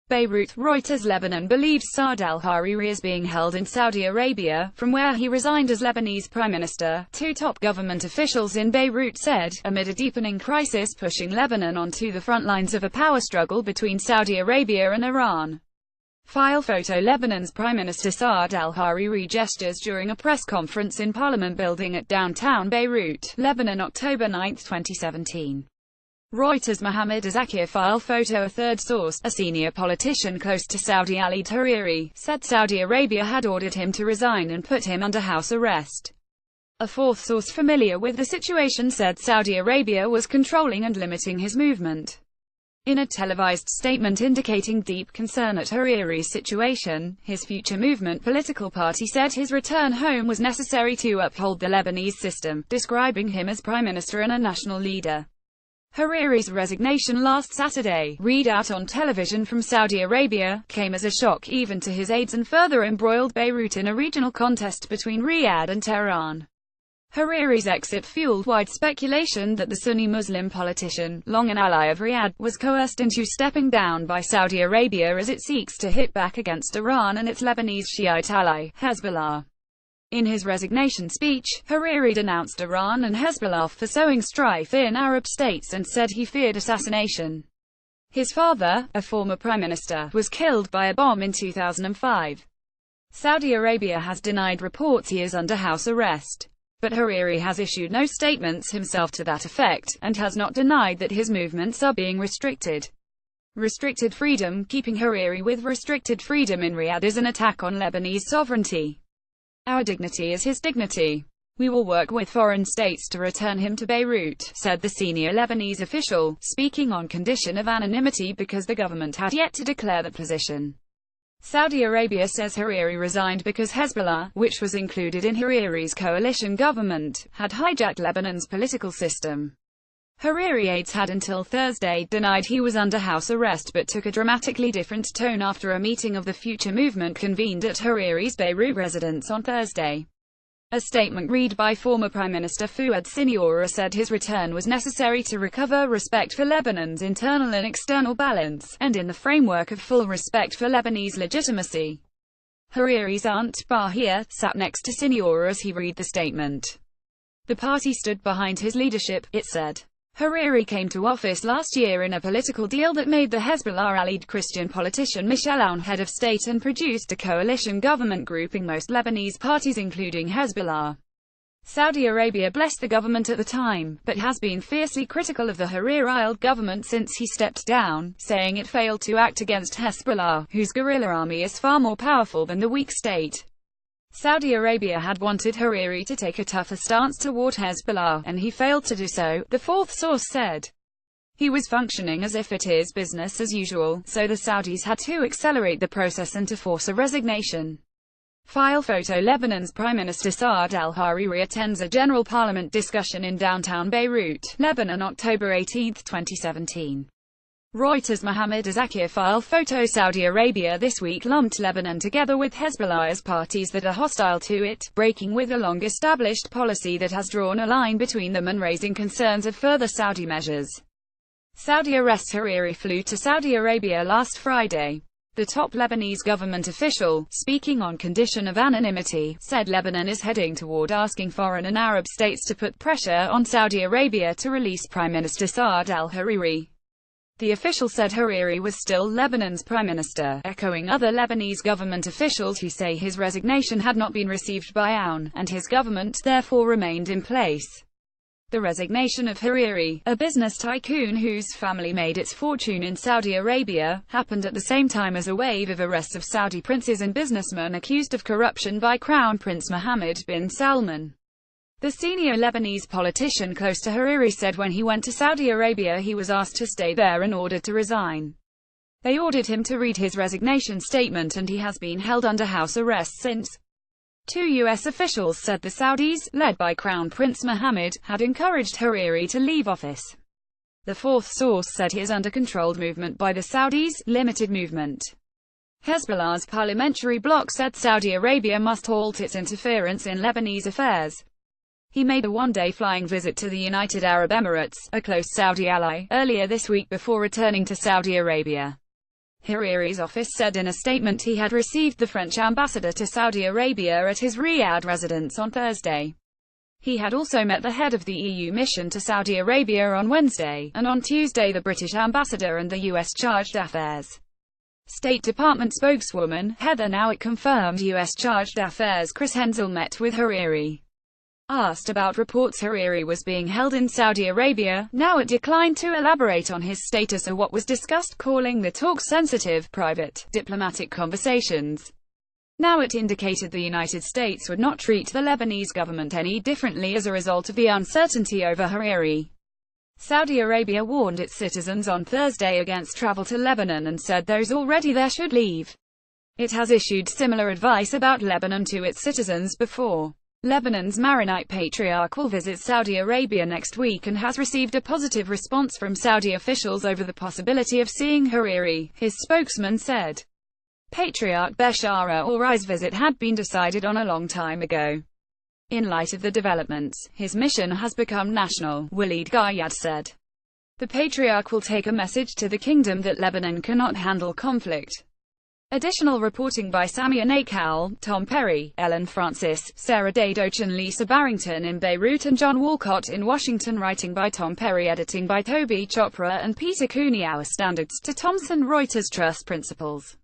Beirut, Reuters. Lebanon believes Saad al-Hariri is being held in Saudi Arabia, from where he resigned as Lebanese prime minister, two top government officials in Beirut said, amid a deepening crisis pushing Lebanon onto the front lines of a power struggle between Saudi Arabia and Iran. File photo. Lebanon's Prime Minister Saad al-Hariri gestures during a press conference in Parliament building at downtown Beirut, Lebanon, October 9, 2017. Reuters. Mohammed Zakir. File photo. A third source, a senior politician close to Saudi Ali Hariri, said Saudi Arabia had ordered him to resign and put him under house arrest. A fourth source familiar with the situation said Saudi Arabia was controlling and limiting his movement. In a televised statement indicating deep concern at Hariri's situation, his Future Movement political party said his return home was necessary to uphold the Lebanese system, describing him as prime minister and a national leader. Hariri's resignation last Saturday, readout on television from Saudi Arabia, came as a shock even to his aides and further embroiled Beirut in a regional contest between Riyadh and Tehran. Hariri's exit fueled wide speculation that the Sunni Muslim politician, long an ally of Riyadh, was coerced into stepping down by Saudi Arabia as it seeks to hit back against Iran and its Lebanese Shiite ally, Hezbollah. In his resignation speech, Hariri denounced Iran and Hezbollah for sowing strife in Arab states and said he feared assassination. His father, a former prime minister, was killed by a bomb in 2005. Saudi Arabia has denied reports he is under house arrest. But Hariri has issued no statements himself to that effect, and has not denied that his movements are being restricted. Restricted freedom. Keeping Hariri with restricted freedom in Riyadh is an attack on Lebanese sovereignty. Our dignity is his dignity. We will work with foreign states to return him to Beirut, said the senior Lebanese official, speaking on condition of anonymity because the government had yet to declare that position. Saudi Arabia says Hariri resigned because Hezbollah, which was included in Hariri's coalition government, had hijacked Lebanon's political system. Hariri aides had until Thursday denied he was under house arrest but took a dramatically different tone after a meeting of the Future Movement convened at Hariri's Beirut residence on Thursday. A statement read by former Prime Minister Fouad Siniora said his return was necessary to recover respect for Lebanon's internal and external balance, and in the framework of full respect for Lebanese legitimacy. Hariri's aunt, Bahia, sat next to Siniora as he read the statement. The party stood behind his leadership, it said. Hariri came to office last year in a political deal that made the Hezbollah-allied Christian politician Michel Aoun head of state and produced a coalition government grouping most Lebanese parties including Hezbollah. Saudi Arabia blessed the government at the time, but has been fiercely critical of the Hariri-led government since he stepped down, saying it failed to act against Hezbollah, whose guerrilla army is far more powerful than the weak state. Saudi Arabia had wanted Hariri to take a tougher stance toward Hezbollah, and he failed to do so, the fourth source said. He was functioning as if it is business as usual, so the Saudis had to accelerate the process and to force a resignation. File photo. Lebanon's Prime Minister Saad al-Hariri attends a general parliament discussion in downtown Beirut, Lebanon, October 18, 2017. Reuters. Mohammed Zakir. File photo. Saudi Arabia this week lumped Lebanon together with Hezbollah as parties that are hostile to it, breaking with a long-established policy that has drawn a line between them and raising concerns of further Saudi measures. Saudi arrests. Hariri flew to Saudi Arabia last Friday. The top Lebanese government official, speaking on condition of anonymity, said Lebanon is heading toward asking foreign and Arab states to put pressure on Saudi Arabia to release Prime Minister Saad al-Hariri. The official said Hariri was still Lebanon's prime minister, echoing other Lebanese government officials who say his resignation had not been received by Aoun, and his government therefore remained in place. The resignation of Hariri, a business tycoon whose family made its fortune in Saudi Arabia, happened at the same time as a wave of arrests of Saudi princes and businessmen accused of corruption by Crown Prince Mohammed bin Salman. The senior Lebanese politician close to Hariri said when he went to Saudi Arabia he was asked to stay there and ordered to resign. They ordered him to read his resignation statement and he has been held under house arrest since. Two U.S. officials said the Saudis, led by Crown Prince Mohammed, had encouraged Hariri to leave office. The fourth source said he is under controlled movement by the Saudis, limited movement. Hezbollah's parliamentary bloc said Saudi Arabia must halt its interference in Lebanese affairs. He made a one-day flying visit to the United Arab Emirates, a close Saudi ally, earlier this week before returning to Saudi Arabia. Hariri's office said in a statement he had received the French ambassador to Saudi Arabia at his Riyadh residence on Thursday. He had also met the head of the EU mission to Saudi Arabia on Wednesday, and on Tuesday the British ambassador and the U.S. chargé d'affaires. State Department spokeswoman Heather Nauert confirmed U.S. chargé d'affaires Chris Hensel met with Hariri. Asked about reports Hariri was being held in Saudi Arabia, Nauert declined to elaborate on his status or what was discussed, calling the talks sensitive, private, diplomatic conversations. Nauert indicated the United States would not treat the Lebanese government any differently as a result of the uncertainty over Hariri. Saudi Arabia warned its citizens on Thursday against travel to Lebanon and said those already there should leave. It has issued similar advice about Lebanon to its citizens before. Lebanon's Maronite Patriarch will visit Saudi Arabia next week and has received a positive response from Saudi officials over the possibility of seeing Hariri, his spokesman said. Patriarch Bashar al-Rai's visit had been decided on a long time ago. In light of the developments, his mission has become national, Walid Ghayad said. The Patriarch will take a message to the kingdom that Lebanon cannot handle conflict. Additional reporting by Samia Nakal, Tom Perry, Ellen Francis, Sarah Dadoch and Lisa Barrington in Beirut and John Walcott in Washington. Writing by Tom Perry, editing by Toby Chopra and Peter Cooney. Our standards to Thomson Reuters Trust Principles.